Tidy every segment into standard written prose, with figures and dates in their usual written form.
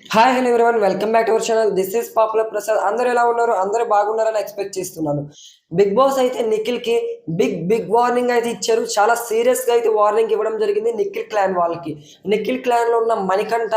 Hi hello everyone welcome back to our channel. This is popular Prasad. అందరూ ఎలా ఉన్నారు? అందరూ బాగున్నారని ఎక్స్పెక్ట్ చేస్తున్నాను. బిగ్ బాస్ అయితే నిఖిల్‌కి బిగ్ వార్నింగ్ అయితే ఇచ్చారు. చాలా సీరియస్‌గా అయితే వార్నింగ్ ఇవ్వడం జరిగింది నిఖిల్ క్లాన్ వాళ్ళకి. నిఖిల్ క్లాన్‌లో ఉన్న మణికంఠ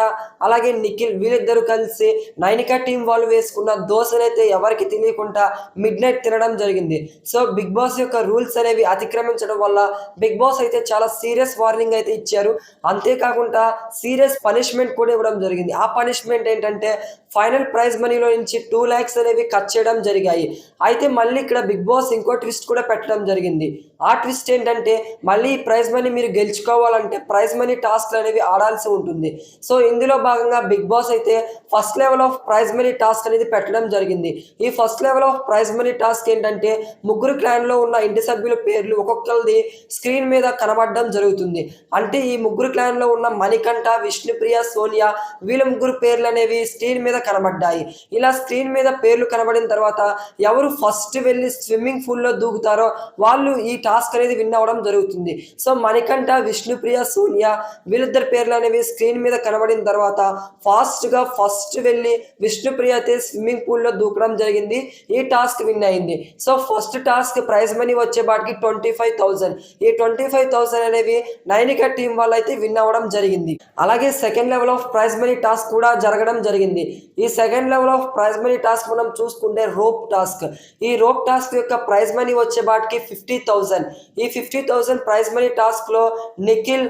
అలాగే నిఖిల్ వీళ్ళిద్దరూ కలిసి నైనికా టీమ్ వాళ్ళు వేసుకున్న దోసనైతే ఎవరికీ తెలియకుండా మిడ్‌నైట్ తినడం జరిగింది. సో బిగ్ బాస్ యొక్క రూల్స్ అనేవి అతిక్రమించడం వల్ల బిగ్ బాస్ అయితే చాలా సీరియస్ వార్నింగ్ అయితే ఇచ్చారు. అంతేకాకుండా సీరియస్ పనిష్మెంట్ కూడా ఇవ్వడం జరిగింది. ఆ పనిష్మెంట్ ఏంటంటే ఫైనల్ ప్రైజ్ మనీలో నుంచి 2 లాక్స్ అనేవి కట్ చేయడం జరిగాయి. అయితే మళ్ళీ ఇక్కడ బిగ్ బాస్ ఇంకో ట్విస్ట్ కూడా పెట్టడం జరిగింది. ఆ ట్విస్ట్ ఏంటంటే మళ్ళీ ఈ ప్రైజ్ మనీ మీరు గెలుచుకోవాలంటే ప్రైజ్ మనీ టాస్క్‌లు అనేవి ఆడాల్సి ఉంటుంది. సో ఇందులో భాగంగా బిగ్ బాస్ అయితే first level of prize money task అనేది పెట్టడం జరిగింది. ఈ first level of prize money task ఏంటంటే ముగ్గురు క్లాన్‌లో ఉన్న ఇంటి సభ్యుల పేర్లు ఒక్కొక్కళ్ళది స్క్రీన్ మీద కనబడడం జరుగుతుంది. అంటే ఈ ముగ్గురు క్లాన్‌లో ఉన్న మణికంఠ, విష్ణుప్రియ, సోనియా వీళ్ళ ముగ్గురు పేర్లు అనేవి స్క్రీన్ మీద కనబడ్డాయి. ఇలా స్క్రీన్ మీద పేర్లు కనబడిన తర్వాత ఎవరు ఫస్ట్ వెళ్ళి స్విమ్మింగ్ పూల్‌లో దూకుతారో వాళ్ళు ఈ టాస్క్ అనేది విన్ అవ్వడం జరుగుతుంది. సో మణికంఠ, విష్ణుప్రియ, సోనియా వీళ్ళిద్దరి పేర్లు అనేవి స్క్రీన్ మీద కనబడిన తర్వాత ఫాస్ట్‌గా ఫస్ట్ వెళ్ళి విష్ణుప్రియ అయితే స్విమ్మింగ్ పూల్‌లో దూకడం జరిగింది. ఈ టాస్క్ విన్ అయింది. So first task prize money వచ్చేపాటికి 25,000. ఈ 25,000 అనేవి నైనికా టీం వాళ్ళైతే విన్ అవ్వడం జరిగింది. అలాగే second level of prize money task కూడా జరగడం జరిగింది. ఈ second level of prize money task మనం చూసుకుంటే రోప్ టాస్క్. ఈ రోప్ టాస్క్ యొక్క ప్రైజ్ మనీ వచ్చేపాటికి 50,000. ఈ 50,000 ప్రైజ్ మనీ టాస్క్‌లో నిఖిల్,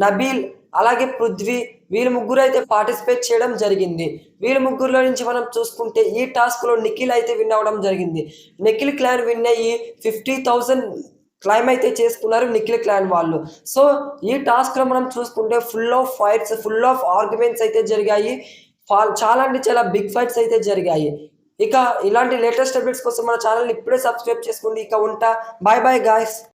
నబీల్ అలాగే పృథ్వీ వీళ్ళు ముగ్గురు అయితే పార్టిసిపేట్ చేయడం జరిగింది. వీళ్ళ ముగ్గురులో నుంచి మనం చూసుకుంటే ఈ టాస్క్‌లో నిఖిల్ అయితే విన్ అవ్వడం జరిగింది. నిఖిల్ క్లాన్ విన్ అయ్యి 50,000 క్లైమ్ అయితే చేసుకున్నారు నిఖిల్ క్లాన్ వాళ్ళు. సో ఈ టాస్క్‌లో మనం చూసుకుంటే full of fights, full of arguments అయితే జరిగాయి. చాలా అంటే చాలా బిగ్ ఫైట్స్ అయితే జరిగాయి. ఇక ఇలాంటి లేటెస్ట్ అప్డేట్స్ కోసం మన ఛానల్‌ని ఇప్పుడే సబ్స్క్రైబ్ చేసుకోండి. ఇక ఉంటా. By by guys.